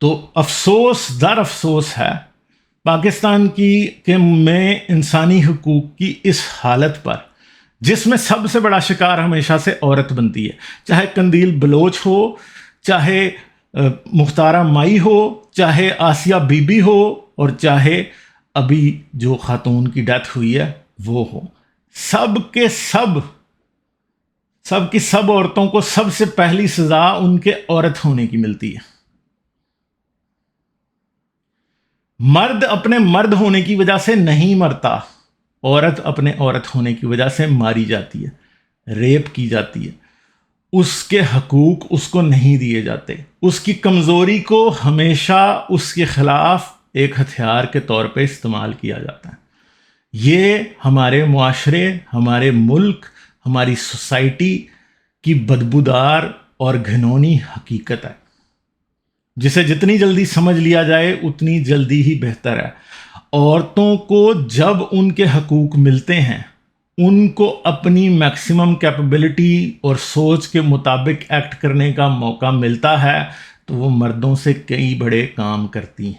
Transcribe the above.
تو افسوس در افسوس ہے پاکستان میں انسانی حقوق کی اس حالت پر، جس میں سب سے بڑا شکار ہمیشہ سے عورت بنتی ہے، چاہے قندیل بلوچ ہو، چاہے مختارہ مائی ہو، چاہے آسیہ بی بی ہو، اور چاہے ابھی جو خاتون کی ڈیتھ ہوئی ہے وہ ہو. سب کی سب عورتوں کو سب سے پہلی سزا ان کے عورت ہونے کی ملتی ہے. مرد اپنے مرد ہونے کی وجہ سے نہیں مرتا، عورت اپنے عورت ہونے کی وجہ سے ماری جاتی ہے، ریپ کی جاتی ہے. اس کے حقوق اس کو نہیں دیے جاتے. اس کی کمزوری کو ہمیشہ اس کے خلاف ایک ہتھیار کے طور پہ استعمال کیا جاتا ہے. یہ ہمارے معاشرے، ہمارے ملک، ہماری سوسائٹی کی بدبودار اور گھنونی حقیقت ہے، جسے جتنی جلدی سمجھ لیا جائے اتنی جلدی ہی بہتر ہے. عورتوں کو جب ان کے حقوق ملتے ہیں، ان کو اپنی میکسیمم کیپیبلٹی اور سوچ کے مطابق ایکٹ کرنے کا موقع ملتا ہے، تو وہ مردوں سے کئی بڑے کام کرتی ہیں.